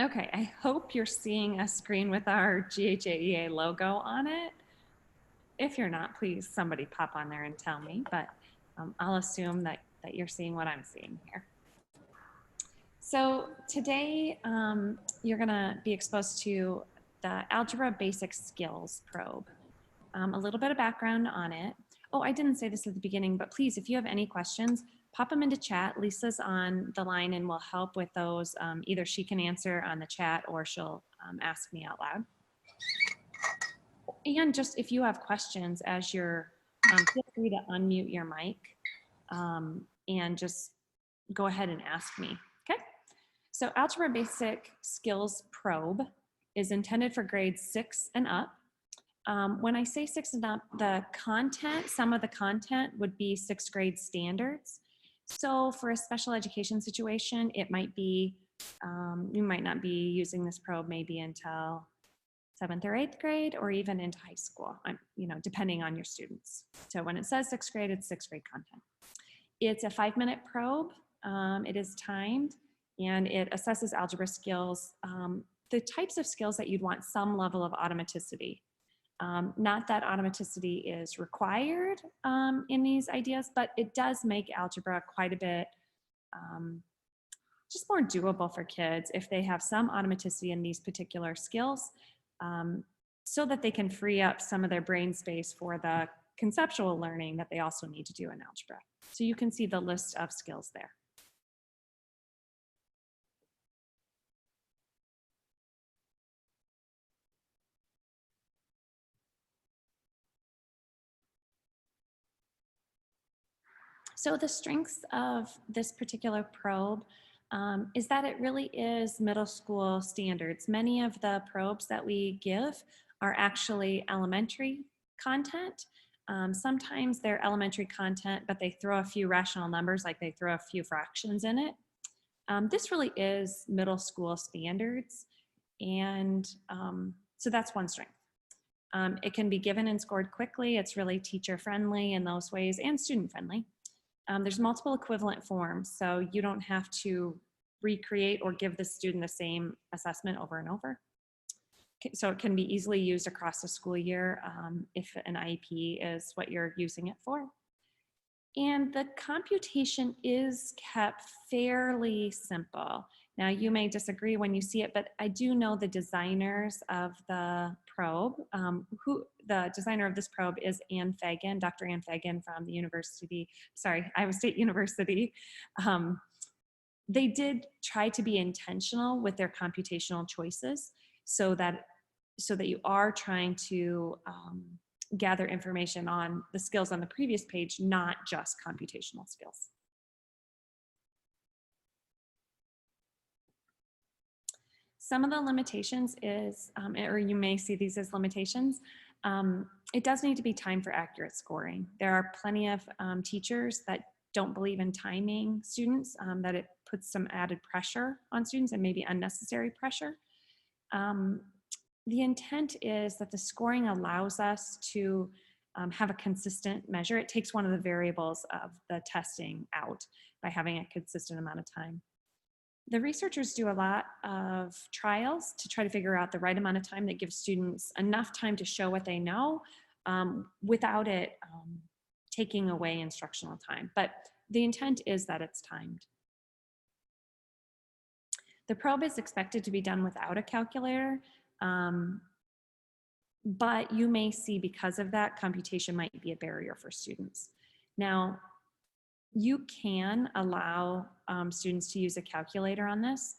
Okay, I hope you're seeing a screen with our GHAEA logo on it. If you're not, please somebody pop on there and tell me, but I'll assume that you're seeing what I'm seeing here. So today you're gonna be exposed to the Algebra Basic Skills probe. A little bit of background on it. Oh, I didn't say this at the beginning, but please, if you have any questions, pop them into chat. Lisa's on the line and will help with those. Either she can answer on the chat or she'll ask me out loud. And just if you have questions as you're, feel free to unmute your mic and just go ahead and ask me, okay? So Algebra Basic Skills Probe is intended for grades 6 and up. When I say 6 and up, the content, some of the content would be 6th grade standards. So for a special education situation, it might be, you might not be using this probe maybe until 7th or 8th grade, or even into high school, depending on your students. So when it says 6th grade, it's 6th grade content. It's a 5-minute probe. It is timed, and it assesses algebra skills, the types of skills that you'd want some level of automaticity. Not that automaticity is required in these ideas, but it does make algebra quite a bit just more doable for kids if they have some automaticity in these particular skills, so that they can free up some of their brain space for the conceptual learning that they also need to do in algebra. So you can see the list of skills there. So the strengths of this particular probe is that it really is middle school standards. Many of the probes that we give are actually elementary content. Sometimes they're elementary content, but they throw a few rational numbers, like they throw a few fractions in it. This really is middle school standards. And so that's one strength. It can be given and scored quickly. It's really teacher friendly in those ways and student friendly. There's multiple equivalent forms, so you don't have to recreate or give the student the same assessment over and over. So it can be easily used across the school year if an IEP is what you're using it for. And the computation is kept fairly simple. Now, you may disagree when you see it, but I do know the designers of the probe. The designer of this probe is Ann Fagan, Dr. Ann Fagan from the Iowa State University. They did try to be intentional with their computational choices so that you are trying to gather information on the skills on the previous page, not just computational skills. Some of the limitations is, or you may see these as limitations, it does need to be timed for accurate scoring. There are plenty of teachers that don't believe in timing students, that it puts some added pressure on students and maybe unnecessary pressure. The intent is that the scoring allows us to have a consistent measure. It takes one of the variables of the testing out by having a consistent amount of time. The researchers do a lot of trials to try to figure out the right amount of time that gives students enough time to show what they know without it taking away instructional time. But the intent is that it's timed. The probe is expected to be done without a calculator, but you may see because of that, computation might be a barrier for students. Now, you can allow students to use a calculator on this.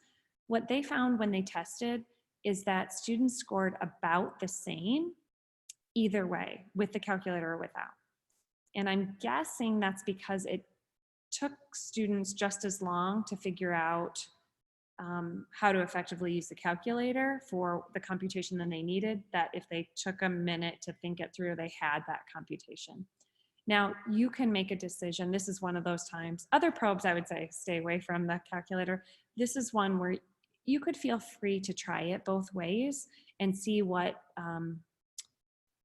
What they found when they tested is that students scored about the same either way, with the calculator or without. And I'm guessing that's because it took students just as long to figure out how to effectively use the calculator for the computation than they needed, that if they took a minute to think it through, they had that computation. Now, you can make a decision. This is one of those times. Other probes, I would say, stay away from the calculator. This is one where you could feel free to try it both ways and see what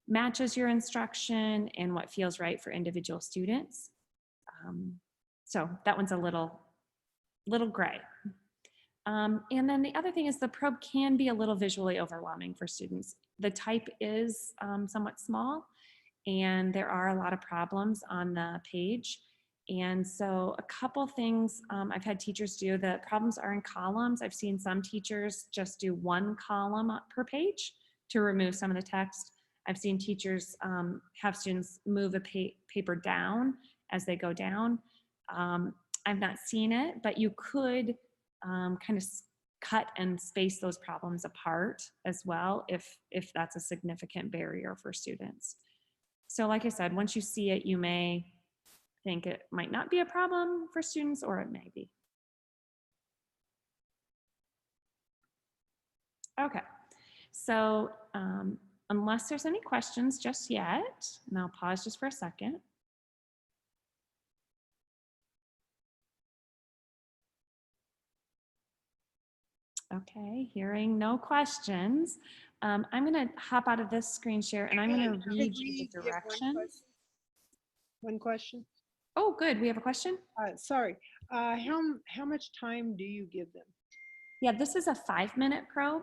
matches your instruction and what feels right for individual students. So that one's a little gray. And then the other thing is the probe can be a little visually overwhelming for students. The type is somewhat small, and there are a lot of problems on the page. And so a couple things I've had teachers do, the problems are in columns. I've seen some teachers just do one column per page to remove some of the text. I've seen teachers have students move a paper down as they go down. I've not seen it, but you could kind of cut and space those problems apart as well if that's a significant barrier for students. So like I said, once you see it, you may think it might not be a problem for students, or it may be. Okay, so unless there's any questions just yet, and I'll pause just for a second. Okay, hearing no questions. I'm gonna hop out of this screen share and I'm gonna read you the directions. One question. Oh, good, we have a question? Sorry, how much time do you give them? Yeah, this is a 5-minute probe.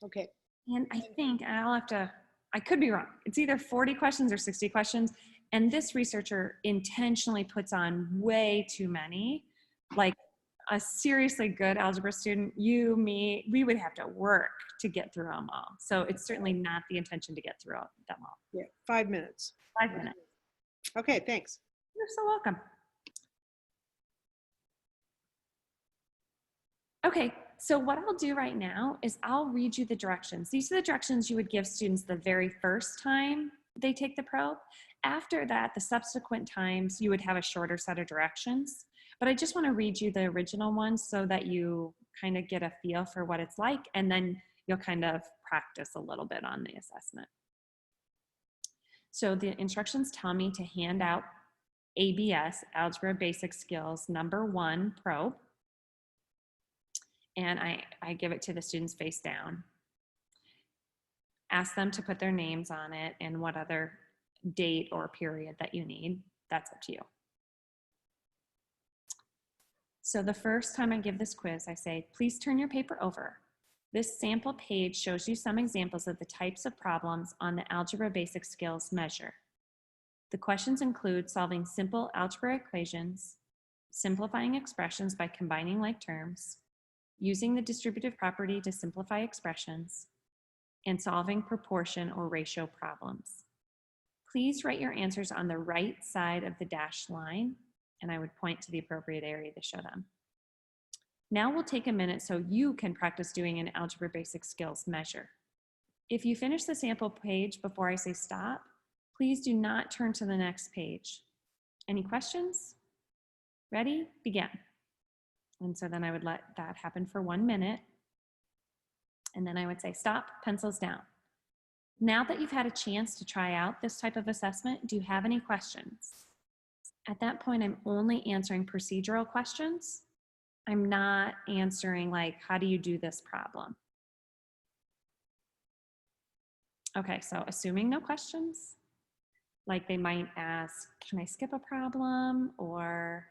Okay. And I think, and I'll have to, I could be wrong. It's either 40 questions or 60 questions. And this researcher intentionally puts on way too many. Like a seriously good algebra student, you, me, we would have to work to get through them all. So it's certainly not the intention to get through them all. Yeah, 5 minutes. 5 minutes. Okay, thanks. You're so welcome. Okay, so what I'll do right now is I'll read you the directions. These are the directions you would give students the very first time they take the probe. After that, the subsequent times, you would have a shorter set of directions. But I just want to read you the original ones so that you kind of get a feel for what it's like, and then you'll kind of practice a little bit on the assessment. So the instructions tell me to hand out ABS, Algebra Basic Skills, #1 probe. And I give it to the students face down. Ask them to put their names on it and what other date or period that you need. That's up to you. So the first time I give this quiz, I say, please turn your paper over. This sample page shows you some examples of the types of problems on the Algebra Basic Skills measure. The questions include solving simple algebra equations, simplifying expressions by combining like terms, using the distributive property to simplify expressions, and solving proportion or ratio problems. Please write your answers on the right side of the dashed line, and I would point to the appropriate area to show them. Now we'll take a minute so you can practice doing an Algebra Basic Skills measure. If you finish the sample page before I say stop, please do not turn to the next page. Any questions? Ready? Begin. And so then I would let that happen for 1 minute. And then I would say, stop, pencils down. Now that you've had a chance to try out this type of assessment, do you have any questions? At that point, I'm only answering procedural questions. I'm not answering like, how do you do this problem? Okay, so assuming no questions, like they might ask, can I skip a problem? Or,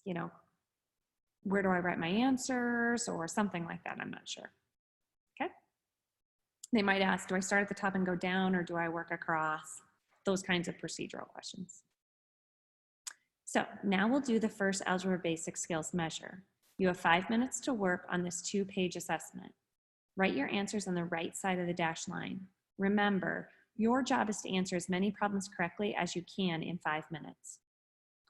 you know, where do I write my answers or something like that? I'm not sure. Okay. They might ask, do I start at the top and go down or do I work across? Those kinds of procedural questions. So now we'll do the first Algebra Basic Skills measure. You have 5 minutes to work on this 2-page assessment. Write your answers on the right side of the dashed line. Remember, your job is to answer as many problems correctly as you can in 5 minutes.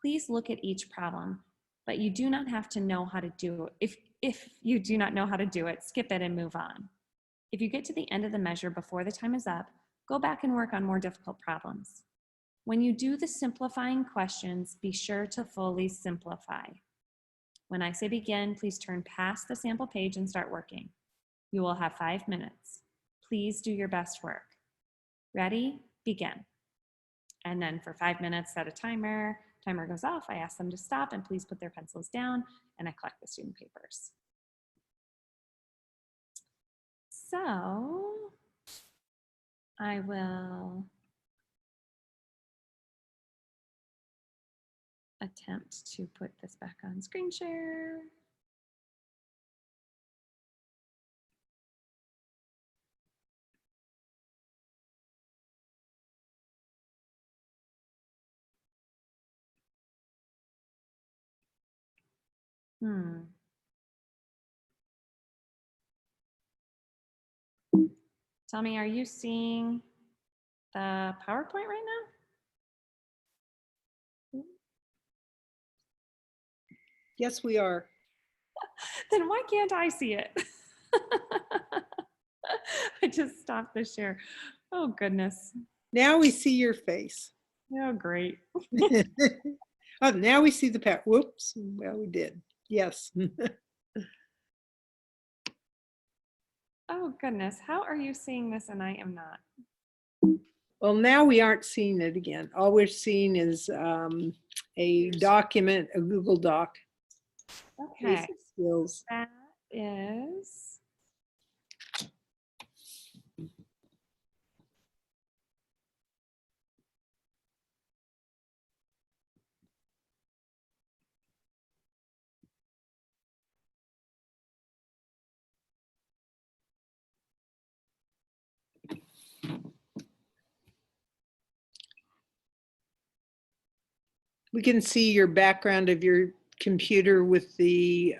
Please look at each problem, but you do not have to know how to do it. If you do not know how to do it, skip it and move on. If you get to the end of the measure before the time is up, go back and work on more difficult problems. When you do the simplifying questions, be sure to fully simplify. When I say begin, please turn past the sample page and start working. You will have 5 minutes. Please do your best work. Ready? Begin. And then for 5 minutes, set a timer. Timer goes off. I ask them to stop and please put their pencils down, and I collect the student papers. So I will attempt to put this back on screen share. Tell me, are you seeing the PowerPoint right now? Yes, we are. Then why can't I see it? I just stopped the share. Oh, goodness. Now we see your face. Oh, great. Oh, now we see the pattern. Whoops. Well, we did. Yes. Oh, goodness. How are you seeing this and I am not? Well, now we aren't seeing it again. All we're seeing is a document, a Google Doc. Okay. Basic skills. That is. We can see your background of your computer with the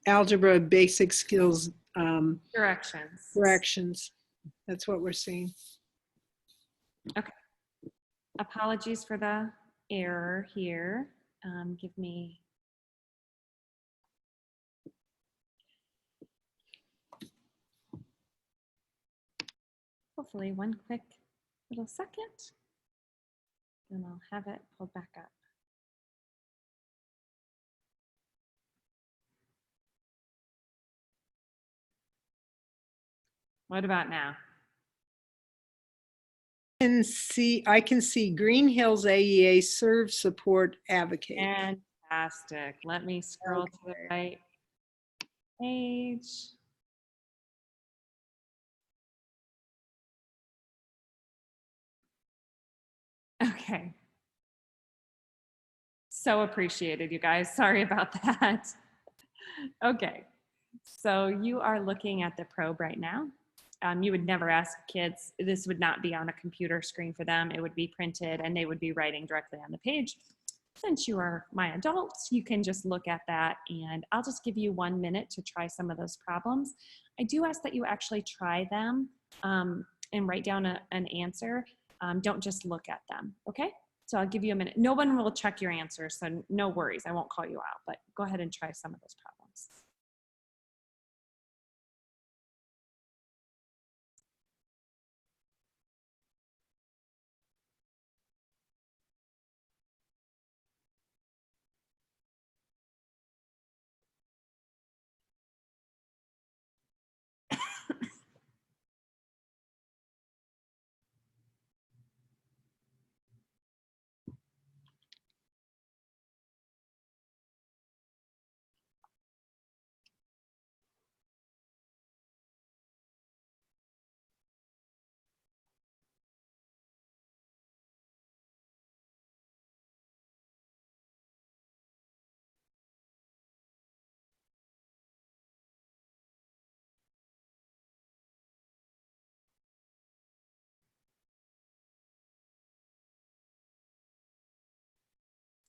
algebra basic skills Directions. directions. That's what we're seeing. Okay. Apologies for the error here. Give me. Hopefully one quick little second, and I'll have it pulled back up. What about now? I can see Green Hills AEA serve support advocate. Fantastic. Let me scroll to the right page. Okay. So appreciated, you guys. Sorry about that. Okay. So you are looking at the probe right now. You would never ask kids, this would not be on a computer screen for them. It would be printed and they would be writing directly on the page. Since you are my adults, you can just look at that, and I'll just give you 1 minute to try some of those problems. I do ask that you actually try them and write down an answer. Don't just look at them, okay? So I'll give you a minute. No one will check your answers, so no worries. I won't call you out, but go ahead and try some of those problems.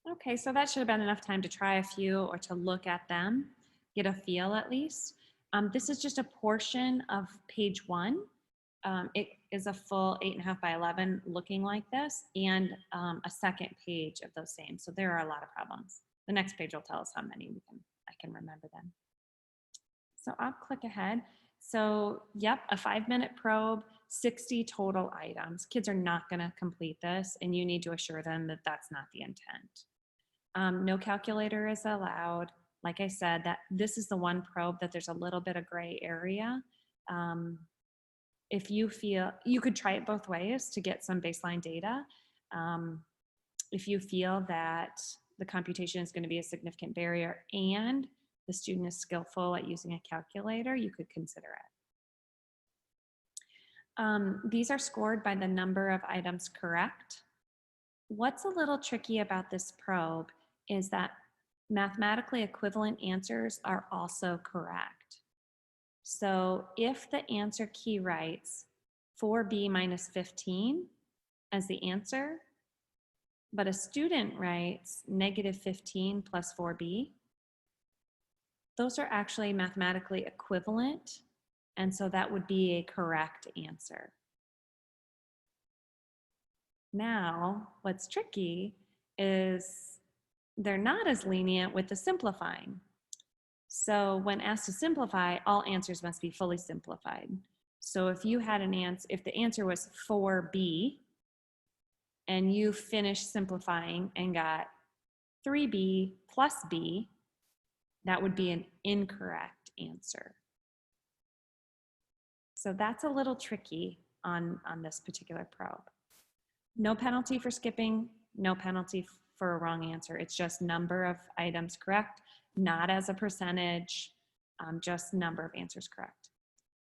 Okay, so that should have been enough time to try a few or to look at them, get a feel at least. This is just a portion of page 1. It is a full 8.5 by 11 looking like this, and a second page of those same. So there are a lot of problems. The next page will tell us how many I can remember them. So I'll click ahead. So yep, a 5-minute probe, 60 total items. Kids are not gonna complete this, and you need to assure them that that's not the intent. No calculator is allowed. Like I said, that this is the one probe that there's a little bit of gray area. If you feel, you could try it both ways to get some baseline data. If you feel that the computation is going to be a significant barrier and the student is skillful at using a calculator, you could consider it. These are scored by the number of items correct. What's a little tricky about this probe is that mathematically equivalent answers are also correct. So if the answer key writes 4b minus 15 as the answer, but a student writes negative 15 plus 4b, those are actually mathematically equivalent, and so that would be a correct answer. Now, what's tricky is they're not as lenient with the simplifying. So when asked to simplify, all answers must be fully simplified. So if you had an answer, if the answer was 4b, and you finished simplifying and got 3b plus b, that would be an incorrect answer. So that's a little tricky on this particular probe. No penalty for skipping, no penalty for a wrong answer. It's just number of items correct, not as a percentage, just number of answers correct.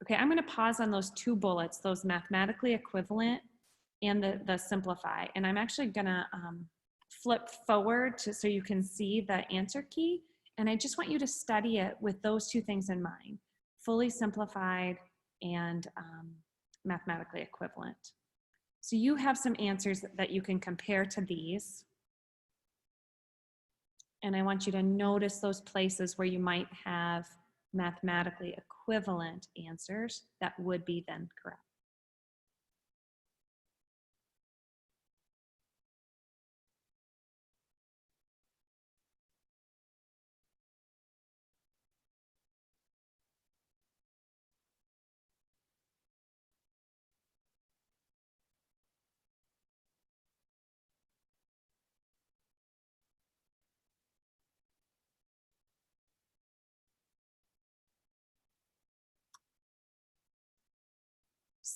Okay, I'm gonna pause on those two bullets, those mathematically equivalent and the simplify. And I'm actually gonna flip forward so you can see the answer key. And I just want you to study it with those two things in mind, fully simplified and mathematically equivalent. So you have some answers that you can compare to these. And I want you to notice those places where you might have mathematically equivalent answers that would be then correct.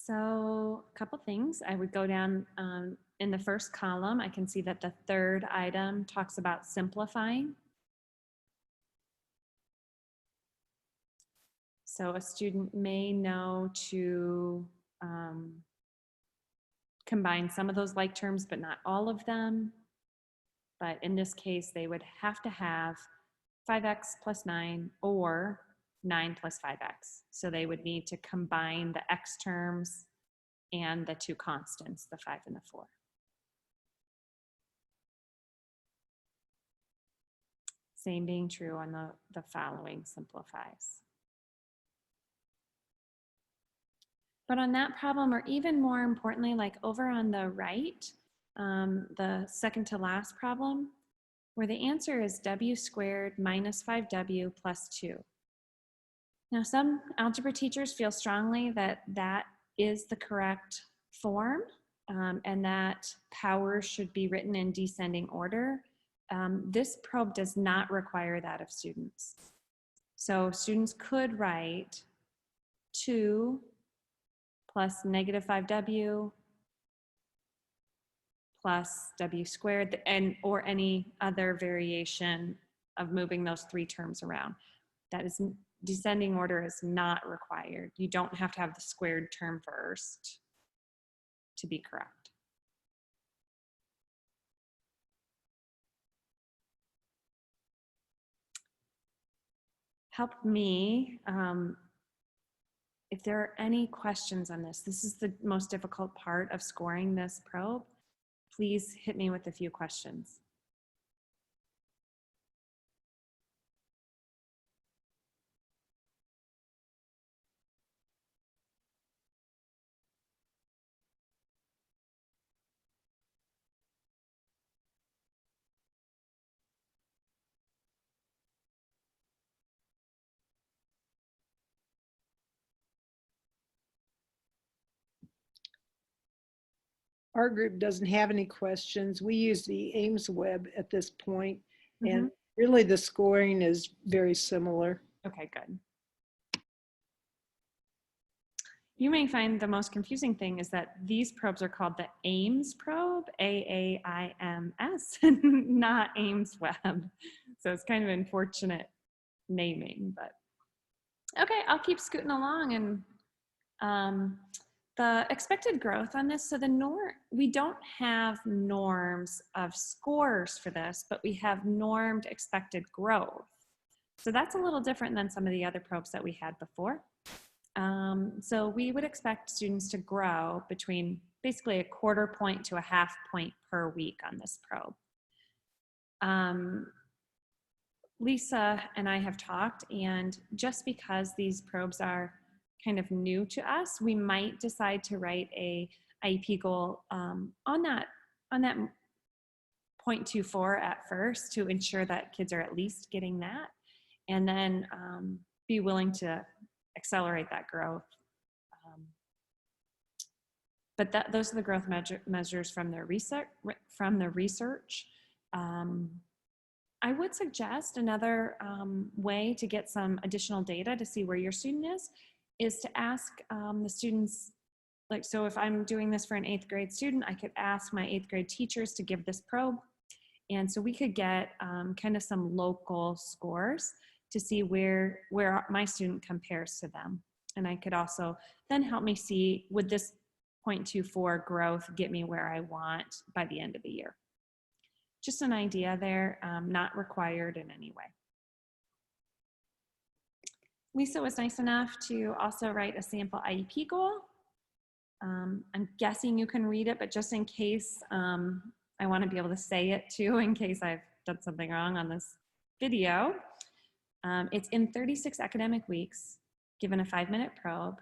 So a couple things. I would go down in the first column. I can see that the third item talks about simplifying. So a student may know to combine some of those like terms, but not all of them. But in this case, they would have to have 5x plus 9 or 9 plus 5x. So they would need to combine the x terms and the two constants, the 5 and the 4. Same being true on the following simplifies. But on that problem, or even more importantly, like over on the right, the second to last problem, where the answer is w squared minus 5w plus 2. Now, some algebra teachers feel strongly that that is the correct form and that powers should be written in descending order. This probe does not require that of students. So students could write 2 plus negative 5w plus w squared, and or any other variation of moving those three terms around. That is, descending order is not required. You don't have to have the squared term first to be correct. Help me if there are any questions on this. This is the most difficult part of scoring this probe. Please hit me with a few questions. Our group doesn't have any questions. We use the Ames web at this point, and really the scoring is very similar. Okay, good. You may find the most confusing thing is that these probes are called the Ames probe, A-A-I-M-S, not Ames web. So it's kind of unfortunate naming, but okay, I'll keep scooting along. And The expected growth on this, so we don't have norms of scores for this, but we have normed expected growth. So that's a little different than some of the other probes that we had before. So we would expect students to grow between basically a 1/4 point to a 1/2 point per week on this probe. Lisa and I have talked, and just because these probes are kind of new to us, we might decide to write a IEP goal on that 0.24 at first to ensure that kids are at least getting that, and then be willing to accelerate that growth. But those are the growth measures from the research. I would suggest another way to get some additional data to see where your student is to ask the students, like, so if I'm doing this for an 8th grade student, I could ask my 8th grade teachers to give this probe. And so we could get kind of some local scores to see where my student compares to them. And I could also then help me see, would this 0.24 growth get me where I want by the end of the year? Just an idea there, not required in any way. Lisa was nice enough to also write a sample IEP goal. I'm guessing you can read it, but just in case, I want to be able to say it too, in case I've done something wrong on this video. It's in 36 academic weeks, given a 5-minute probe.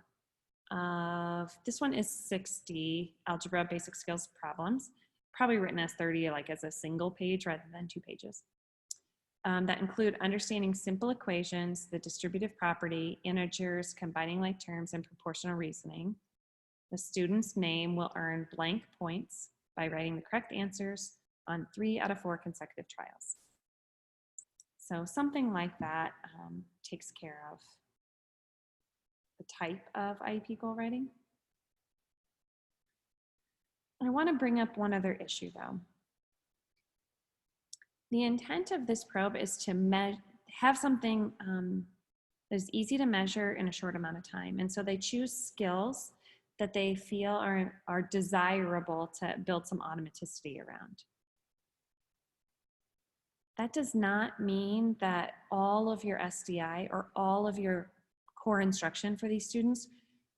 This one is 60 algebra basic skills problems, probably written as 30, like as a single page rather than 2 pages. That include understanding simple equations, the distributive property, integers, combining like terms, and proportional reasoning. The student's name will earn blank points by writing the correct answers on 3 out of 4 consecutive trials. So something like that takes care of the type of IEP goal writing. I want to bring up one other issue though. The intent of this probe is to have something that is easy to measure in a short amount of time. And so they choose skills that they feel are desirable to build some automaticity around. That does not mean that all of your SDI or all of your core instruction for these students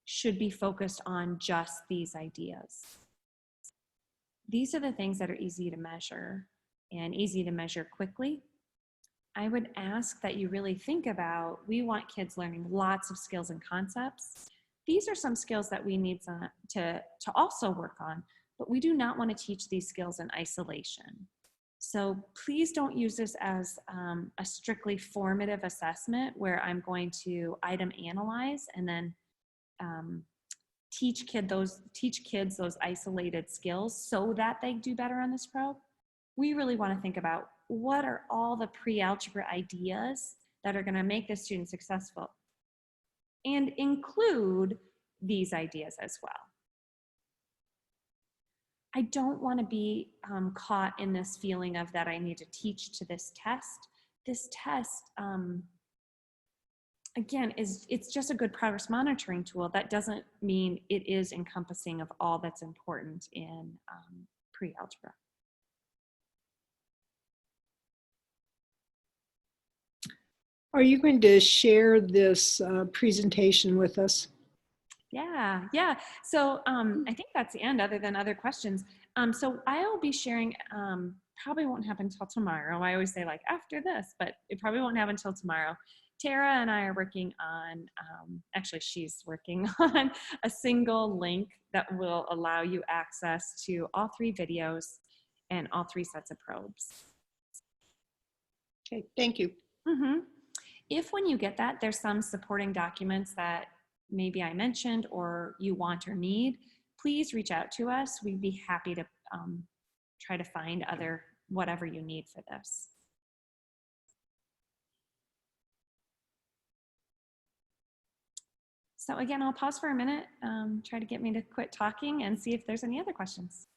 should be focused on just these ideas. These are the things that are easy to measure and easy to measure quickly. I would ask that you really think about, we want kids learning lots of skills and concepts. These are some skills that we need to also work on, but we do not want to teach these skills in isolation. So please don't use this as a strictly formative assessment where I'm going to item analyze and then teach kids those isolated skills so that they do better on this probe. We really want to think about what are all the pre-algebra ideas that are going to make the student successful, and include these ideas as well. I don't want to be caught in this feeling of that I need to teach to this test. This test, again, it's just a good progress monitoring tool. That doesn't mean it is encompassing of all that's important in pre-algebra. Are you going to share this presentation with us? Yeah. So I think that's the end, other than other questions. So I'll be sharing, probably won't happen until tomorrow. I always say like after this, but it probably won't happen until tomorrow. Tara and I are working on, actually she's working on a single link that will allow you access to all 3 videos and all 3 sets of probes. Okay, thank you. If when you get that, there's some supporting documents that maybe I mentioned or you want or need, please reach out to us. We'd be happy to try to find whatever you need for this. So again, I'll pause for a minute, try to get me to quit talking and see if there's any other questions.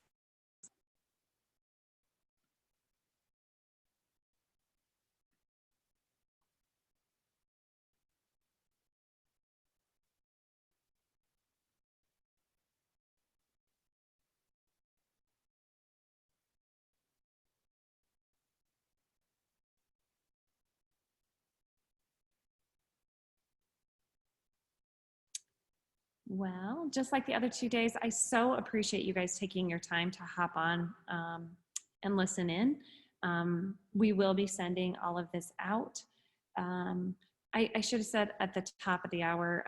Well, just like the other 2 days, I so appreciate you guys taking your time to hop on and listen in. We will be sending all of this out. Um, I should have said at the top of the hour,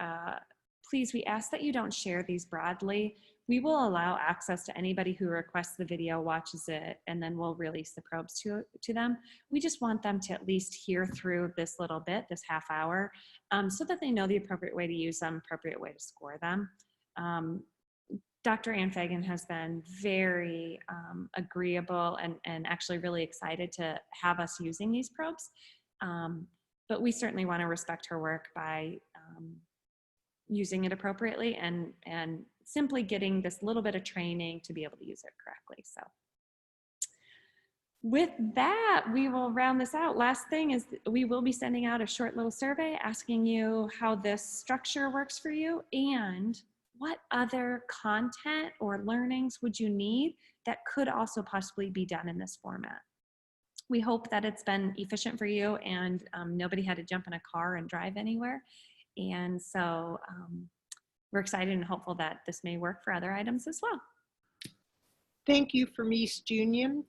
please, we ask that you don't share these broadly. We will allow access to anybody who requests the video, watches it, and then we'll release the probes to them. We just want them to at least hear through this little bit, this half hour, so that they know the appropriate way to use them, appropriate way to score them. Um, Dr. Ann Fagan has been very agreeable and actually really excited to have us using these probes. But we certainly want to respect her work by using it appropriately and simply getting this little bit of training to be able to use it correctly. So with that, we will round this out. Last thing is we will be sending out a short little survey asking you how this structure works for you and what other content or learnings would you need that could also possibly be done in this format. We hope that it's been efficient for you and nobody had to jump in a car and drive anywhere. And so we're excited and hopeful that this may work for other items as well. Thank you from East Union.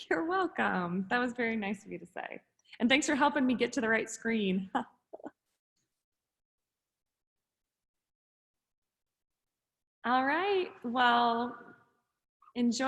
You're welcome. That was very nice of you to say. And thanks for helping me get to the right screen. All right. Well, enjoy.